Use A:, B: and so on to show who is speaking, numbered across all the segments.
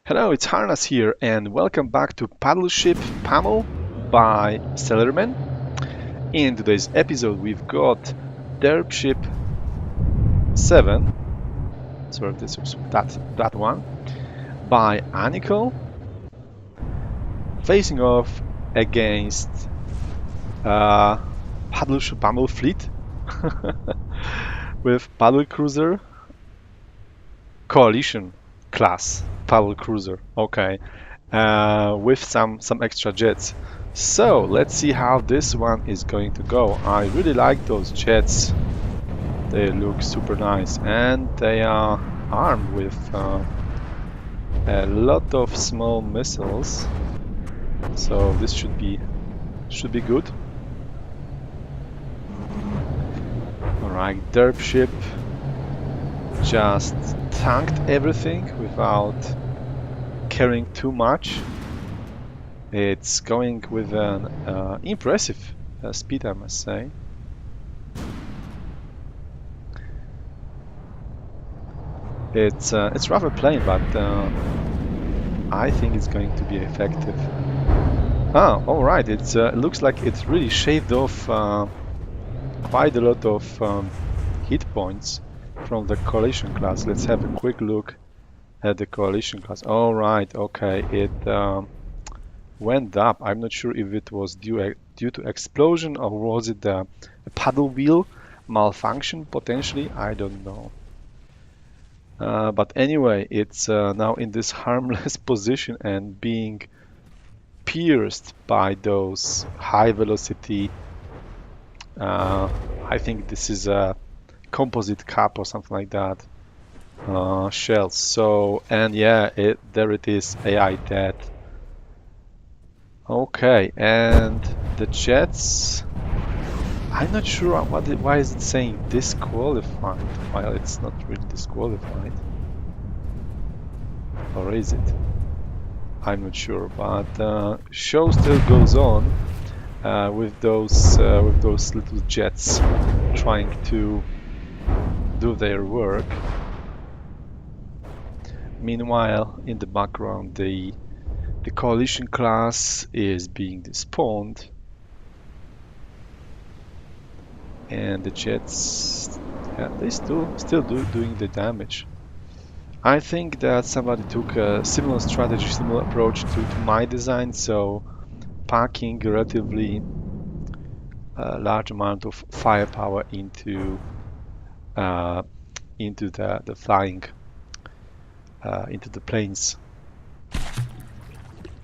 A: Hello, it's Harnas here, and welcome back to Paddleship Pummel by Celery Man. In today's episode, we've got Derpship 7, sorry, this was that one, by Anickle, facing off against Paddleship Pummel fleet with paddle cruiser coalition class paddle cruiser. Okay, with some extra jets. So let's see how this one is going to go. I really like those jets. They look super nice, and they are armed with a lot of small missiles. So this should be good. All right, derp ship just tanked everything without carrying too much. It's going with an impressive speed, I must say. It's rather plain, but I think it's going to be effective. Ah, all right. It looks like it really shaved off quite a lot of hit points from the coalition class. Let's have a quick look at the coalition class. All right, okay, it went up. I'm not sure if it was due to explosion or was it a paddle wheel malfunction potentially. I don't know. But anyway, it's now in this harmless position and being pierced by those high velocity. I think this is a composite cap or something like that. Shells. So, and yeah, there it is, AI dead. Okay, and the jets, I'm not sure why is it saying disqualified while it's not really disqualified, or is it? I'm not sure, but show still goes on with those little jets trying to do their work. Meanwhile, in the background, the coalition class is being despawned, and the jets, yeah, they still doing the damage. I think that somebody took a similar strategy, similar approach to my design, so packing a relatively large amount of firepower into the flying. Into the planes.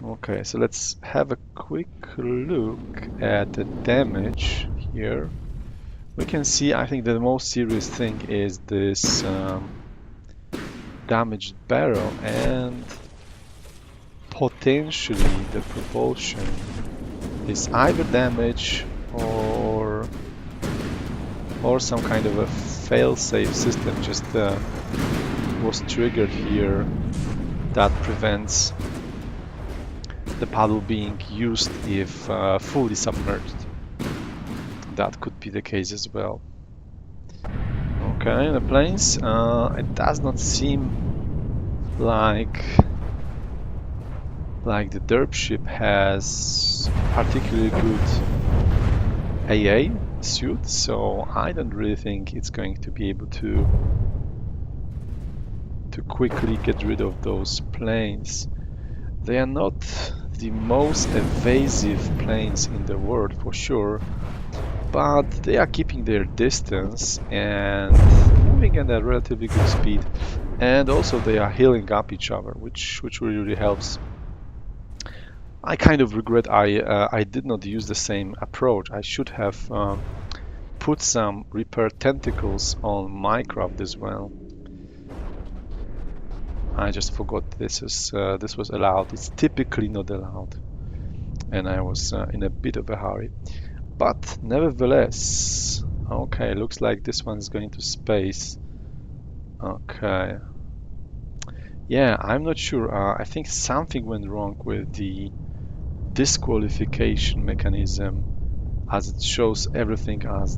A: Okay, so let's have a quick look at the damage here. We can see, I think the most serious thing is this damaged barrel, and potentially the propulsion is either damaged or some kind of a fail-safe system just was triggered here that prevents the paddle being used if fully submerged. That could be the case as well. Okay, the planes, it does not seem like the derp ship has particularly good AA suit, so I don't really think it's going to be able to quickly get rid of those planes. They are not the most evasive planes in the world for sure, but they are keeping their distance and moving at a relatively good speed, and also they are healing up each other, which really helps. I kind of regret I did not use the same approach. I should have put some repair tentacles on my craft as well. I just forgot this was allowed. It's typically not allowed, and I was in a bit of a hurry. But nevertheless, okay, looks like this one is going to space. Okay, yeah, I'm not sure. I think something went wrong with the disqualification mechanism, as it shows everything as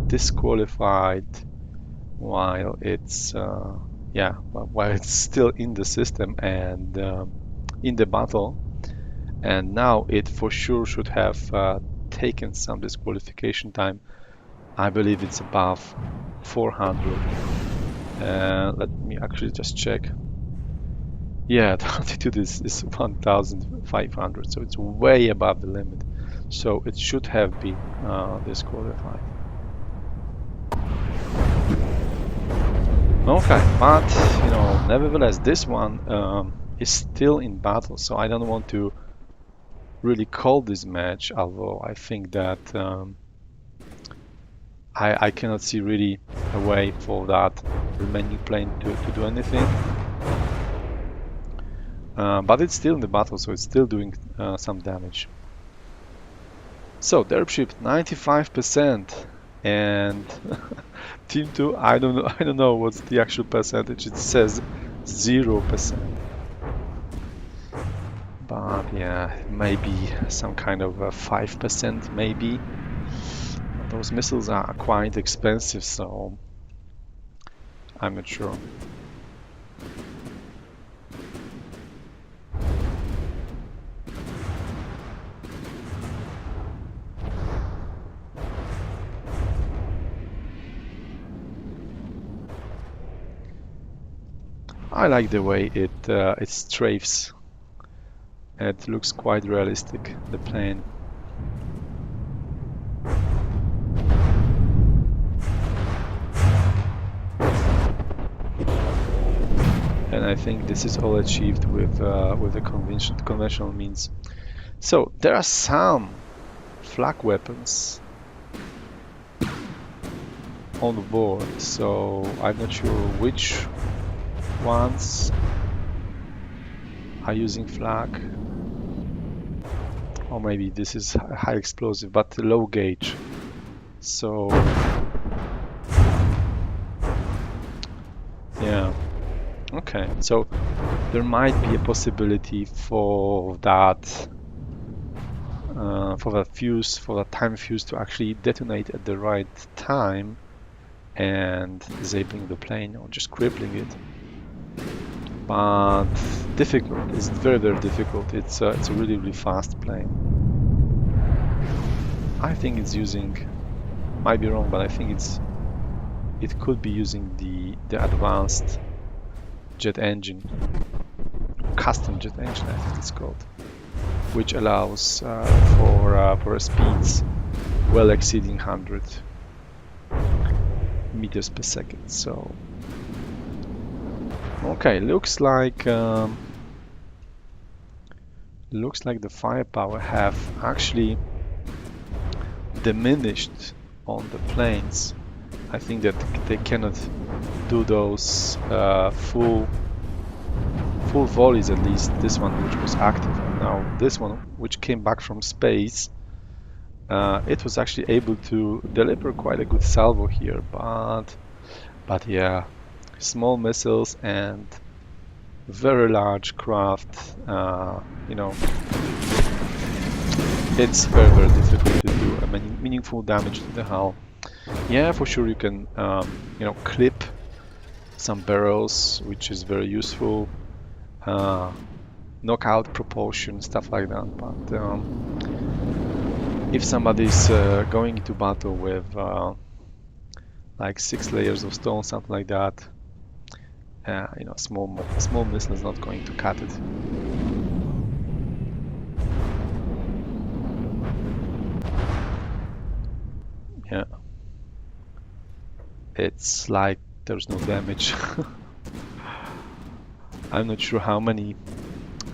A: disqualified while it's yeah, while it's still in the system and in the battle, and now it for sure should have taken some disqualification time. I believe it's above 400. Let me actually just check. Yeah, the altitude is 1,500, so it's way above the limit. So it should have been disqualified. Okay, but nevertheless, this one is still in battle, so I don't want to really call this match, although I think that I cannot see really a way for that remaining plane to do anything. But it's still in the battle, so it's still doing some damage. So derp ship 95%, and team 2, I don't know what's the actual percentage. It says 0%. But yeah, maybe some kind of 5% maybe. Those missiles are quite expensive, so I'm not sure. I like the way it strafes. It looks quite realistic, the plane. And I think this is all achieved with the conventional means. So there are some flak weapons on board, so I'm not sure which ones are using flak, or maybe this is high explosive but low gauge. So yeah, okay, so there might be a possibility for that fuse, for that time fuse to actually detonate at the right time and disabling the plane or just crippling it. But difficult. It's very, very difficult. It's a really fast plane. I think it's using, might be wrong, but I think it could be using the advanced jet engine, custom jet engine, I think it's called, which allows for speeds well exceeding 100 meters per second. So okay, looks like the firepower have actually diminished on the planes. I think that they cannot do those full volleys, at least this one which was active. And now this one which came back from space, it was actually able to deliver quite a good salvo here, but yeah, small missiles and very large craft, it's very, very difficult to do a meaningful damage to the hull. Yeah, for sure you can clip some barrels, which is very useful, knock out propulsion, stuff like that. But if somebody's going into battle with like 6 layers of stone, something like that, small missile is not going to cut it. Yeah, it's like there's no damage. I'm not sure how many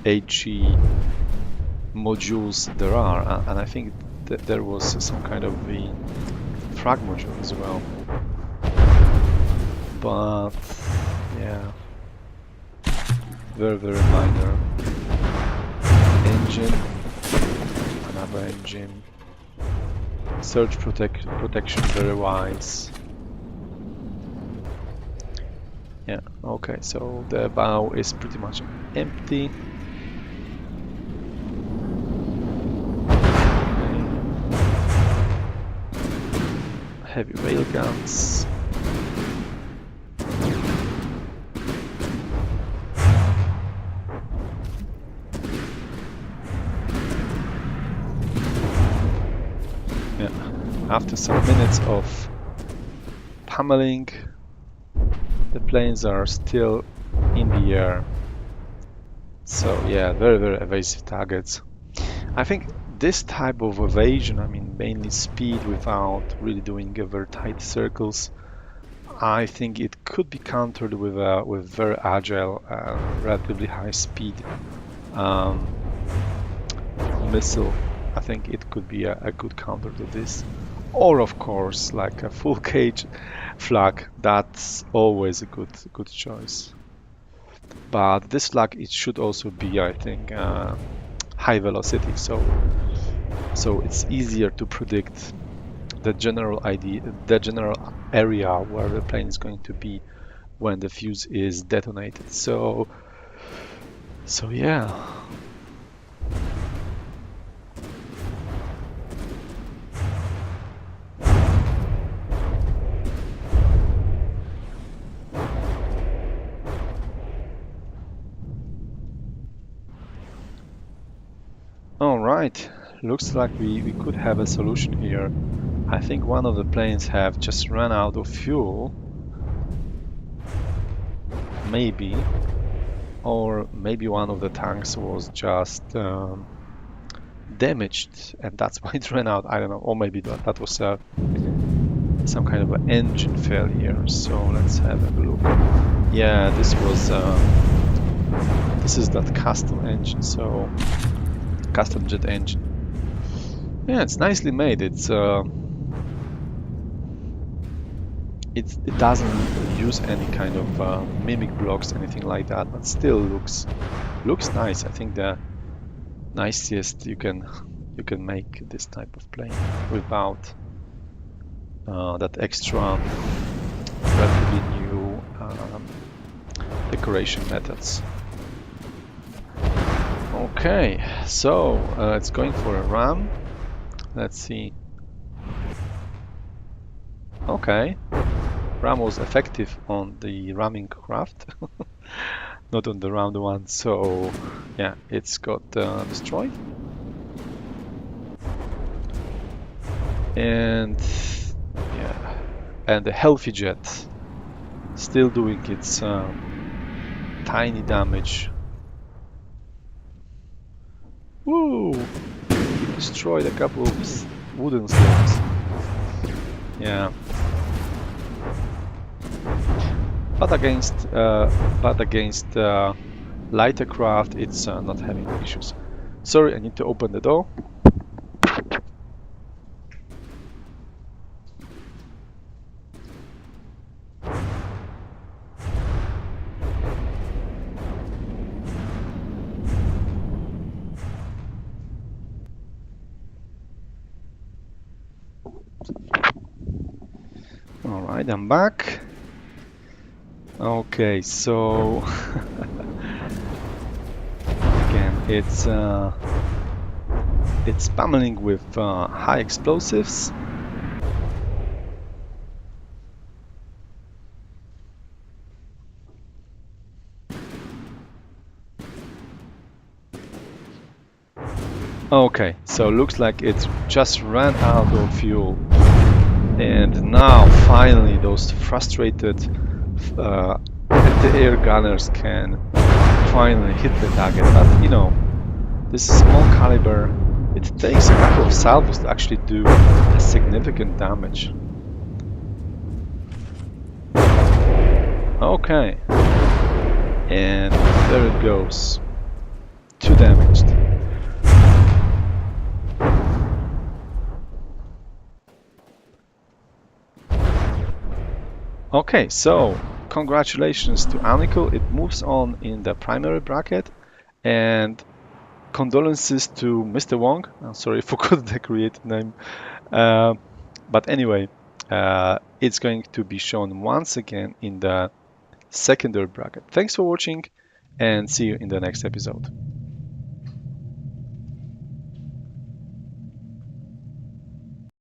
A: HE modules there are, and I think that there was some kind of a frag module as well. But yeah, very, very minor. Engine, another engine. Surge protection, very wise. Yeah, okay, so the bow is pretty much empty. Heavy rail guns. after some minutes of pummeling, the planes are still in the air. So yeah, very, very evasive targets. I think this type of evasion, I mean, mainly speed without really doing very tight circles, I think it could be countered with very agile, relatively high speed um, missile. I think it could be a good counter to this. Or of course, like a full cage flag. That's always a good choice. But this flag, it should also be, I think, high velocity. So it's easier to predict the general idea, the general area where the plane is going to be when the fuse is detonated. So yeah. All right, looks like we could have a solution here. I think one of the planes have just run out of fuel. Maybe. Or maybe one of the tanks was just damaged and that's why it ran out. I don't know. Or maybe that was some kind of an engine failure. So let's have a look. Yeah, this is that custom engine. So custom jet engine. Yeah, it's nicely made. It doesn't use any kind of mimic blocks, anything like that, but still looks nice. I think the nicest you can make this type of plane without that extra relatively new decoration methods. Okay, so it's going for a ram. Let's see. Okay, ram was effective on the ramming craft, not on the round one. So yeah, it's got destroyed. And yeah, and the healthy jet still doing its tiny damage. Woo! Destroyed a couple of wooden slabs. Yeah. But against lighter craft, it's not having issues. Sorry, I need to open the door. All right, I'm back. Okay, so again, it's pummeling with high explosives. Okay, so looks like it just ran out of fuel. And now finally those frustrated anti-air gunners can finally hit the target. But you know, this small caliber, it takes a couple of salvos to actually do a significant damage. Okay, and there it goes. 2 damaged. Okay, so congratulations to Anickle. It moves on in the primary bracket, and condolences to Mr. Wong. I'm sorry, I forgot the creative name. But anyway, it's going to be shown once again in the secondary bracket. Thanks for watching, and see you in the next episode.